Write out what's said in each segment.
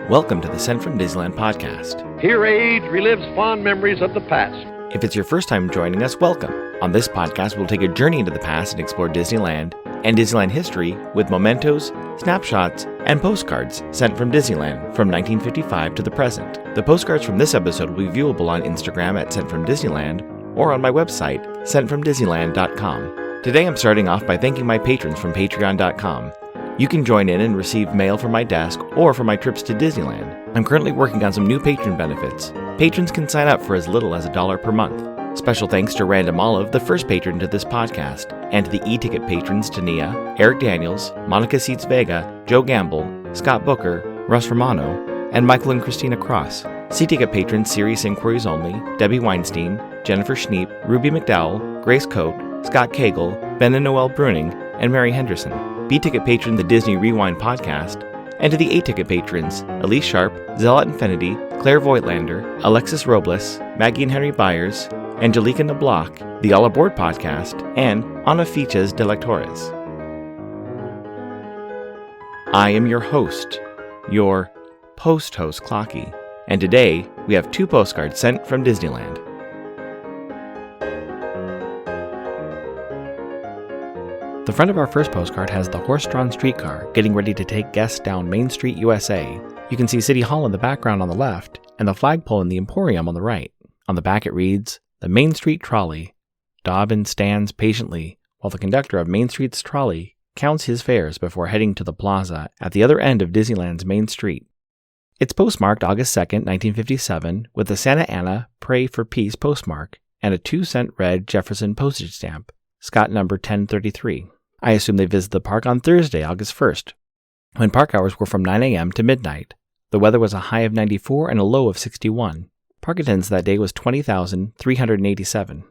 Welcome to the Sent from Disneyland podcast. Here age relives fond memories of the past. If it's your first time joining us, welcome. On this podcast, we'll take a journey into the past and explore Disneyland and Disneyland history with mementos, snapshots, and postcards sent from Disneyland from 1955 to the present. The postcards from this episode will be viewable on Instagram at Sent from Disneyland or on my website, sentfromdisneyland.com. Today I'm starting off by thanking my patrons from patreon.com. You can join in and receive mail from my desk or for my trips to Disneyland. I'm currently working on some new patron benefits. Patrons can sign up for as little as $1 per month. Special thanks to Random Olive, the first patron to this podcast, and to the e-ticket patrons Tania, Eric Daniels, Monica Seitz Vega, Joe Gamble, Scott Booker, Russ Romano, and Michael and Christina Cross. C-ticket patrons Serious Inquiries Only, Debbie Weinstein, Jennifer Schneep, Ruby McDowell, Grace Coate, Scott Cagle, Ben and Noel Bruning, and Mary Henderson. B-ticket patron The Disney Rewind Podcast, and to the A-ticket patrons Elise Sharp, Zealot Infinity, Claire Voigtlander, Alexis Robles, Maggie and Henry Byers, Angelica Nablock, The All Aboard Podcast, and Ana Fiches de Lectores. I am your host, your post-host Clocky, and today we have 2 postcards sent from Disneyland. The front of our first postcard has the horse-drawn streetcar getting ready to take guests down Main Street, USA. You can see City Hall in the background on the left and the flagpole in the Emporium on the right. On the back it reads, "The Main Street Trolley. Dobbin stands patiently while the conductor of Main Street's trolley counts his fares before heading to the plaza at the other end of Disneyland's Main Street." It's postmarked August 2nd, 1957, with the Santa Ana Pray for Peace postmark and a 2-cent red Jefferson postage stamp, Scott number 1033. I assume they visited the park on Thursday, August 1st, when park hours were from 9 a.m. to midnight. The weather was a high of 94 and a low of 61. Park attendance that day was 20,387.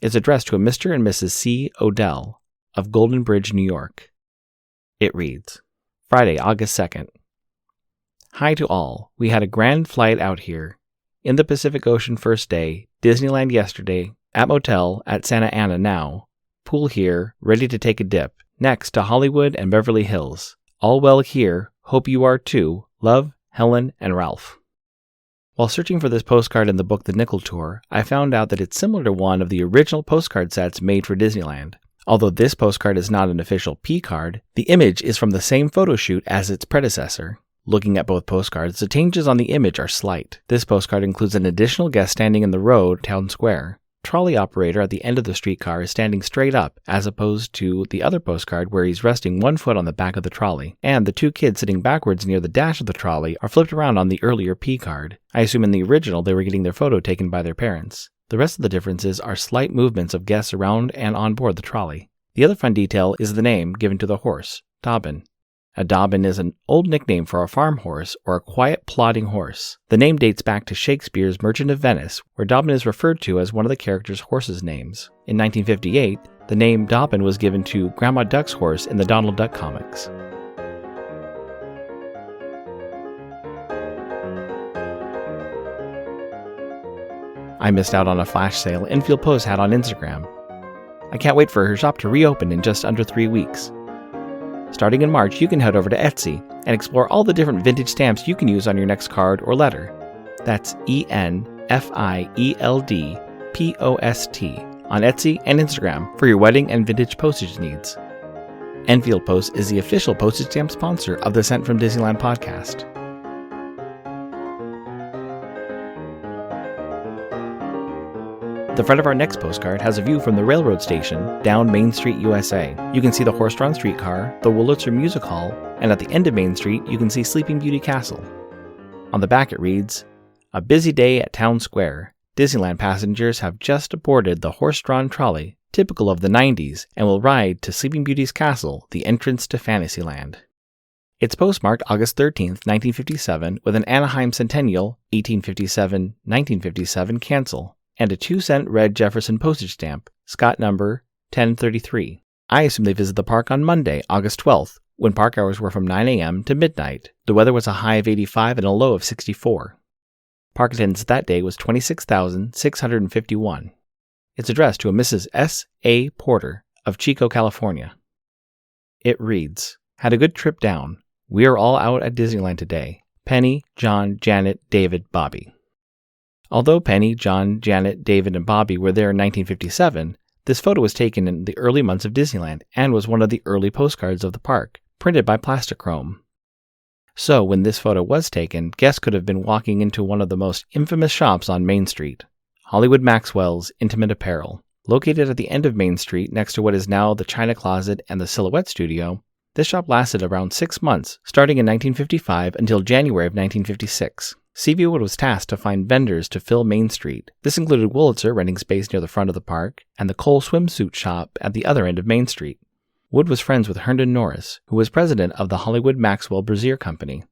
It's addressed to a Mr. and Mrs. C. Odell of Golden Bridge, New York. It reads, Friday, August 2nd. Hi to all. We had a grand flight out here. In the Pacific Ocean first day, Disneyland yesterday, at motel at Santa Ana now. Pool here, ready to take a dip. Next to Hollywood and Beverly Hills. All well here, hope you are too. Love, Helen, and Ralph. While searching for this postcard in the book The Nickel Tour, I found out that it's similar to one of the original postcard sets made for Disneyland. Although this postcard is not an official P card, the image is from the same photo shoot as its predecessor. Looking at both postcards, the changes on the image are slight. This postcard includes an additional guest standing in the road, Town Square. Trolley operator at the end of the streetcar is standing straight up, as opposed to the other postcard where he's resting one foot on the back of the trolley, and the 2 kids sitting backwards near the dash of the trolley are flipped around on the earlier P card. I assume in the original they were getting their photo taken by their parents. The rest of the differences are slight movements of guests around and on board the trolley. The other fun detail is the name given to the horse, Dobbin. A Dobbin is an old nickname for a farm horse or a quiet, plodding horse. The name dates back to Shakespeare's Merchant of Venice, where Dobbin is referred to as one of the character's horses' names. In 1958, the name Dobbin was given to Grandma Duck's horse in the Donald Duck comics. I missed out on a flash sale Enfield Post had on Instagram. I can't wait for her shop to reopen in just under 3 weeks. Starting in March, you can head over to Etsy and explore all the different vintage stamps you can use on your next card or letter. That's ENFIELDPOST on Etsy and Instagram for your wedding and vintage postage needs. Enfield Post is the official postage stamp sponsor of the Sent from Disneyland podcast. The front of our next postcard has a view from the railroad station down Main Street, USA. You can see the horse-drawn streetcar, the Wurlitzer Music Hall, and at the end of Main Street, you can see Sleeping Beauty Castle. On the back it reads, A busy day at Town Square. Disneyland passengers have just aboarded the horse-drawn trolley, typical of the 90s, and will ride to Sleeping Beauty's castle, the entrance to Fantasyland. It's postmarked August 13th, 1957, with an Anaheim Centennial, 1857-1957 cancel, and a 2-cent red Jefferson postage stamp, Scott number 1033. I assume they visited the park on Monday, August 12th, when park hours were from 9 a.m. to midnight. The weather was a high of 85 and a low of 64. Park attendance that day was 26,651. It's addressed to a Mrs. S. A. Porter of Chico, California. It reads, Had a good trip down. We are all out at Disneyland today. Penny, John, Janet, David, Bobby. Although Penny, John, Janet, David, and Bobby were there in 1957, this photo was taken in the early months of Disneyland and was one of the early postcards of the park, printed by Plastichrome. So, when this photo was taken, guests could have been walking into one of the most infamous shops on Main Street, Hollywood Maxwell's Intimate Apparel. Located at the end of Main Street next to what is now the China Closet and the Silhouette Studio, this shop lasted around 6 months, starting in 1955 until January of 1956. C.V. Wood was tasked to find vendors to fill Main Street. This included Wurlitzer renting space near the front of the park, and the Cole swimsuit shop at the other end of Main Street. Wood was friends with Herndon Norris, who was president of the Hollywood Maxwell Brassiere Company.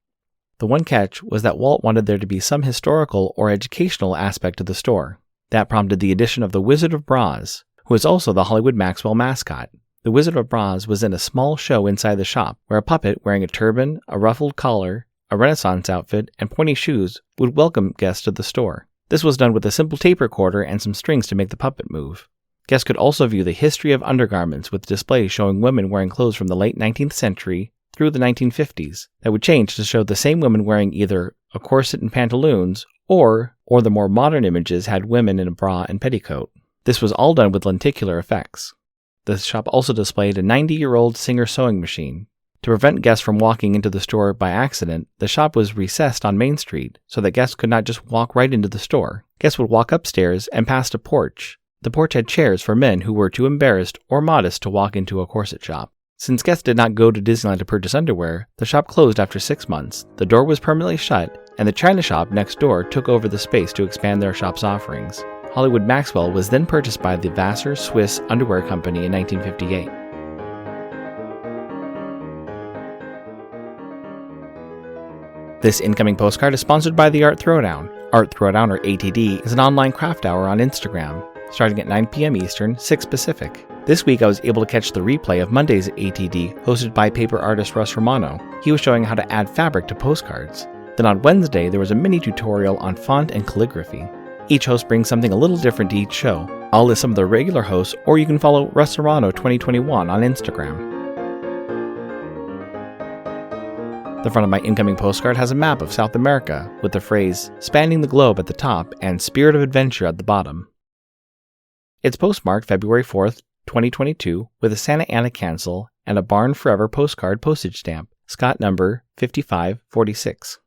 The one catch was that Walt wanted there to be some historical or educational aspect to the store. That prompted the addition of the Wizard of Braz, who was also the Hollywood Maxwell mascot. The Wizard of Braz was in a small show inside the shop, where a puppet wearing a turban, a ruffled collar, a Renaissance outfit, and pointy shoes would welcome guests to the store. This was done with a simple tape recorder and some strings to make the puppet move. Guests could also view the history of undergarments with displays showing women wearing clothes from the late 19th century through the 1950s that would change to show the same women wearing either a corset and pantaloons or the more modern images had women in a bra and petticoat. This was all done with lenticular effects. The shop also displayed a 90-year-old Singer sewing machine. To prevent guests from walking into the store by accident, the shop was recessed on Main Street so that guests could not just walk right into the store. Guests would walk upstairs and past a porch. The porch had chairs for men who were too embarrassed or modest to walk into a corset shop. Since guests did not go to Disneyland to purchase underwear, the shop closed after 6 months. The door was permanently shut, and the China shop next door took over the space to expand their shop's offerings. Hollywood Maxwell was then purchased by the Vassar Swiss Underwear Company in 1958. This incoming postcard is sponsored by the Art Throwdown. Art Throwdown, or ATD, is an online craft hour on Instagram, starting at 9 p.m. Eastern, 6 Pacific. This week I was able to catch the replay of Monday's ATD, hosted by paper artist Russ Romano. He was showing how to add fabric to postcards. Then on Wednesday, there was a mini tutorial on font and calligraphy. Each host brings something a little different to each show. I'll list some of the regular hosts, or you can follow Russ Romano 2021 on Instagram. The front of my incoming postcard has a map of South America, with the phrase, "Spanning the globe" at the top and "Spirit of Adventure" at the bottom. It's postmarked February 4th, 2022, with a Santa Ana cancel and a Barn Forever postcard postage stamp, Scott number 5546.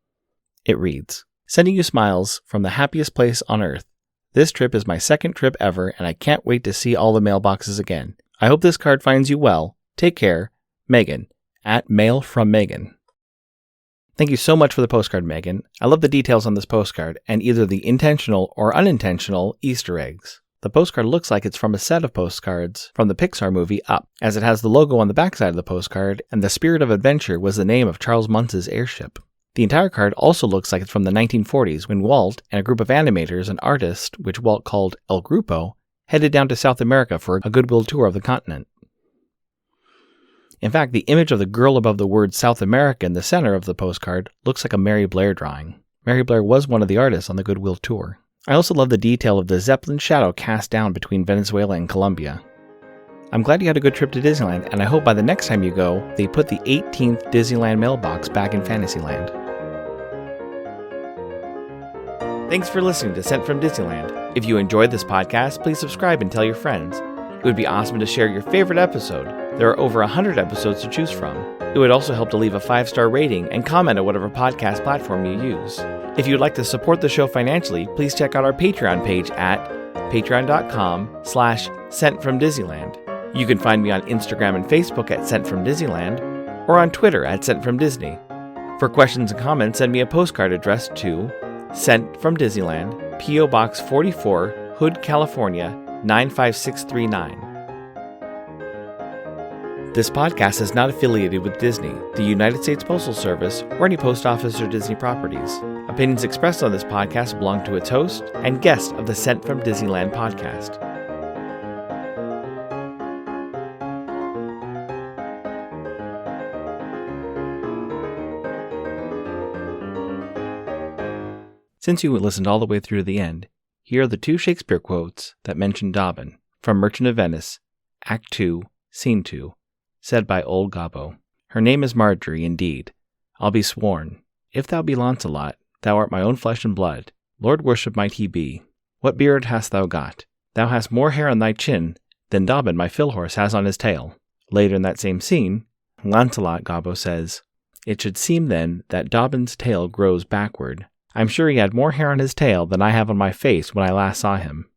It reads, "Sending you smiles from the happiest place on earth. This trip is my second trip ever, and I can't wait to see all the mailboxes again. I hope this card finds you well. Take care. Megan, at Mail from Megan." Thank you so much for the postcard, Megan. I love the details on this postcard, and either the intentional or unintentional Easter eggs. The postcard looks like it's from a set of postcards from the Pixar movie Up, as it has the logo on the backside of the postcard, and the Spirit of Adventure was the name of Charles Muntz's airship. The entire card also looks like it's from the 1940s, when Walt and a group of animators and artists, which Walt called El Grupo, headed down to South America for a goodwill tour of the continent. In fact, the image of the girl above the word South America in the center of the postcard looks like a Mary Blair drawing. Mary Blair was one of the artists on the goodwill tour. I also love the detail of the Zeppelin shadow cast down between Venezuela and Colombia. I'm glad you had a good trip to Disneyland, and I hope by the next time you go, they put the 18th Disneyland mailbox back in Fantasyland. Thanks for listening to Sent from Disneyland. If you enjoyed this podcast, please subscribe and tell your friends. It would be awesome to share your favorite episode. There are over 100 episodes to choose from. It would also help to leave a 5-star rating and comment at whatever podcast platform you use. If you'd like to support the show financially, please check out our Patreon page at patreon.com/sentfromdisneyland. You can find me on Instagram and Facebook at Sent from Disneyland, or on Twitter at Sent from Disney. For questions and comments, send me a postcard addressed to Sent from Disneyland, P.O. Box 44, Hood, California, 95639. This podcast is not affiliated with Disney, the United States Postal Service, or any post office or Disney properties. Opinions expressed on this podcast belong to its host and guests of the Sent from Disneyland podcast. Since you listened all the way through to the end, here are the 2 Shakespeare quotes that mention Dobbin, from Merchant of Venice, Act 2, Scene 2, said by old Gobbo. "Her name is Marjorie, indeed. I'll be sworn. If thou be Launcelot, thou art my own flesh and blood. Lord worship might he be. What beard hast thou got? Thou hast more hair on thy chin than Dobbin my fill horse has on his tail. Later in that same scene, Launcelot, Gobbo says, it should seem then that Dobbin's tail grows backward. I'm sure he had more hair on his tail than I have on my face when I last saw him.